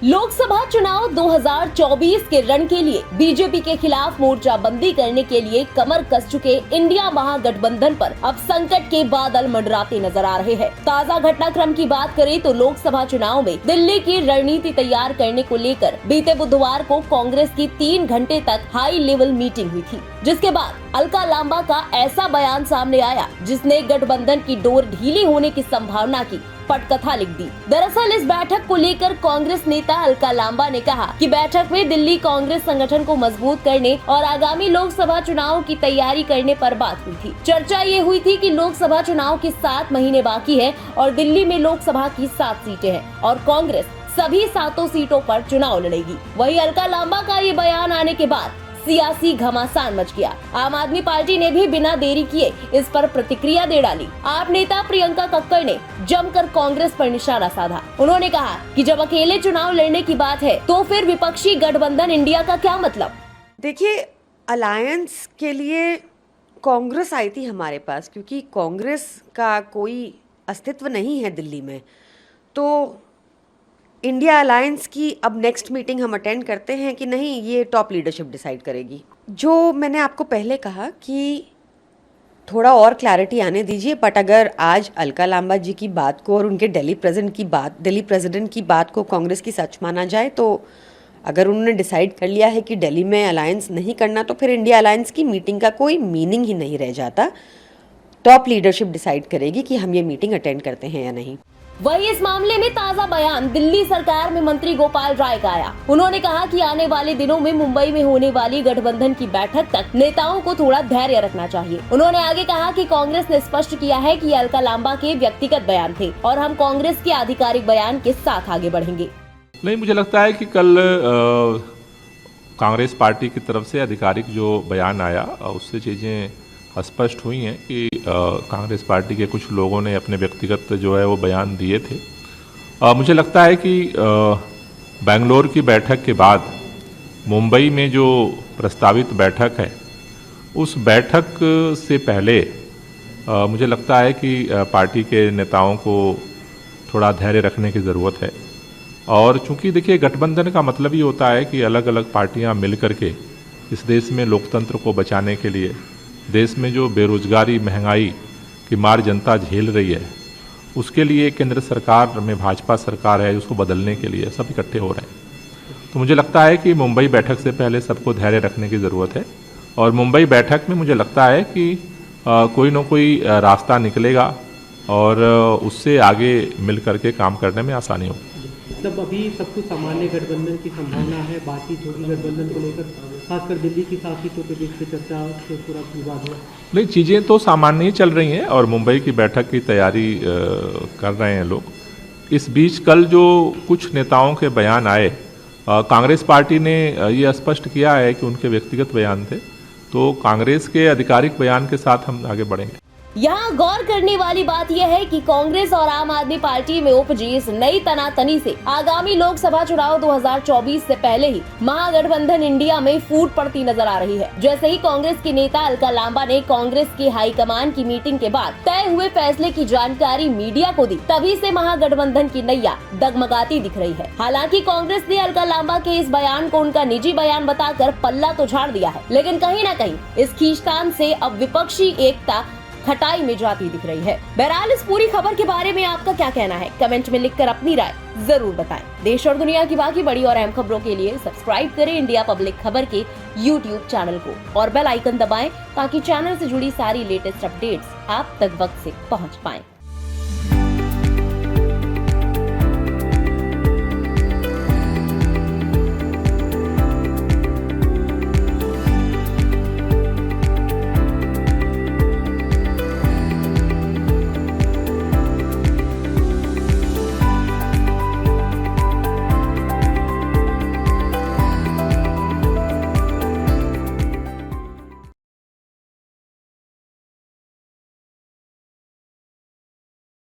लोकसभा चुनाव 2024 के रण के लिए बीजेपी के खिलाफ मोर्चाबंदी करने के लिए कमर कस चुके इंडिया महागठबंधन पर अब संकट के बादल मंडराते नजर आ रहे हैं। ताजा घटनाक्रम की बात करें तो लोकसभा चुनाव में दिल्ली की रणनीति तैयार करने को लेकर बीते बुधवार को कांग्रेस की 3 घंटे तक हाई लेवल मीटिंग हुई थी, जिसके बाद अलका लांबा का ऐसा बयान सामने आया जिसने गठबंधन की डोर ढीली होने की संभावना की पटकथा लिख दी। दरअसल इस बैठक को लेकर कांग्रेस नेता अलका लांबा ने कहा कि बैठक में दिल्ली कांग्रेस संगठन को मजबूत करने और आगामी लोकसभा चुनाव की तैयारी करने पर बात हुई थी। चर्चा ये हुई थी कि लोकसभा चुनाव के 7 महीने बाकी है और दिल्ली में लोकसभा की 7 सीटें हैं और कांग्रेस सभी 7 सीटों पर चुनाव लड़ेगी। वहीं अलका लांबा का ये बयान आने के बाद सियासी घमासान मच गया। आम आदमी पार्टी ने भी बिना देरी किए इस पर प्रतिक्रिया दे डाली। आप नेता प्रियंका कक्कड़ ने जमकर कांग्रेस पर निशाना साधा। उन्होंने कहा कि जब अकेले चुनाव लड़ने की बात है तो फिर विपक्षी गठबंधन इंडिया का क्या मतलब। देखिए, अलायंस के लिए कांग्रेस आई थी हमारे पास, क्योंकि कांग्रेस का कोई अस्तित्व नहीं है दिल्ली में। तो इंडिया अलायंस की अब नेक्स्ट मीटिंग हम अटेंड करते हैं कि नहीं, ये टॉप लीडरशिप डिसाइड करेगी। जो मैंने आपको पहले कहा कि थोड़ा और क्लैरिटी आने दीजिए, बट अगर आज अलका लांबा जी की बात को और उनके दिल्ली प्रेसिडेंट की बात को कांग्रेस की सच माना जाए, तो अगर उन्होंने डिसाइड कर लिया है कि दिल्ली में अलायंस नहीं करना, तो फिर इंडिया अलायंस की मीटिंग का कोई मीनिंग ही नहीं रह जाता। टॉप लीडरशिप डिसाइड करेगी कि हम ये मीटिंग अटेंड करते हैं या नहीं। वही इस मामले में ताजा बयान दिल्ली सरकार में मंत्री गोपाल राय का आया। उन्होंने कहा कि आने वाले दिनों में मुंबई में होने वाली गठबंधन की बैठक तक नेताओं को थोड़ा धैर्य रखना चाहिए। उन्होंने आगे कहा कि कांग्रेस ने स्पष्ट किया है कि अलका लांबा के व्यक्तिगत बयान थे और हम कांग्रेस के आधिकारिक बयान के साथ आगे बढ़ेंगे। नहीं, मुझे लगता है कि कल कांग्रेस पार्टी की तरफ से आधिकारिक जो बयान आया उससे चीज़ें स्पष्ट हुई हैं कि कांग्रेस पार्टी के कुछ लोगों ने अपने व्यक्तिगत जो है वो बयान दिए थे। मुझे लगता है कि बेंगलोर की बैठक के बाद मुंबई में जो प्रस्तावित बैठक है, उस बैठक से पहले मुझे लगता है कि पार्टी के नेताओं को थोड़ा धैर्य रखने की ज़रूरत है। और चूंकि देखिए, गठबंधन का मतलब ही होता है कि अलग अलग पार्टियां मिल करके इस देश में लोकतंत्र को बचाने के लिए, देश में जो बेरोजगारी, महंगाई की मार जनता झेल रही है, उसके लिए केंद्र सरकार में भाजपा सरकार है, उसको बदलने के लिए सब इकट्ठे हो रहे हैं। तो मुझे लगता है कि मुंबई बैठक से पहले सबको धैर्य रखने की ज़रूरत है और मुंबई बैठक में मुझे लगता है कि कोई न कोई रास्ता निकलेगा और उससे आगे मिल करके काम करने में आसानी होगी। मतलब अभी सब कुछ सामान्य गठबंधन की संभावना है, बातचीत होगी गठबंधन को लेकर, खासकर दिल्ली की 7 सीटों के बीच पे चर्चा से पूरा विवाद हुआ। नहीं, चीज़ें तो सामान्य ही चल रही हैं और मुंबई की बैठक की तैयारी कर रहे हैं लोग। इस बीच कल जो कुछ नेताओं के बयान आए, कांग्रेस पार्टी ने ये स्पष्ट किया है कि उनके व्यक्तिगत बयान थे, तो कांग्रेस के आधिकारिक बयान के साथ हम आगे बढ़ेंगे। यहाँ गौर करने वाली बात यह है कि कांग्रेस और आम आदमी पार्टी में उपजी इस नई तनातनी से आगामी लोकसभा चुनाव 2024 से पहले ही महागठबंधन इंडिया में फूट पड़ती नजर आ रही है। जैसे ही कांग्रेस के नेता अलका लांबा ने कांग्रेस की हाईकमान की मीटिंग के बाद तय हुए फैसले की जानकारी मीडिया को दी, तभी से महागठबंधन की नैया डगमगाती दिख रही है। हालांकि कांग्रेस ने अलका लांबा के इस बयान को उनका निजी बयान बताकर पल्ला तो झाड़ दिया है, लेकिन कहीं न कहीं इस खींचतान से अब विपक्षी एकता खटाई में जाती दिख रही है। बहरहाल इस पूरी खबर के बारे में आपका क्या कहना है, कमेंट में लिखकर अपनी राय जरूर बताएं। देश और दुनिया की बाकी बड़ी और अहम खबरों के लिए सब्सक्राइब करें इंडिया पब्लिक खबर के YouTube चैनल को और बेल आइकन दबाएं ताकि चैनल से जुड़ी सारी लेटेस्ट अपडेट्स आप तक वक्त से पहुंच पाएं।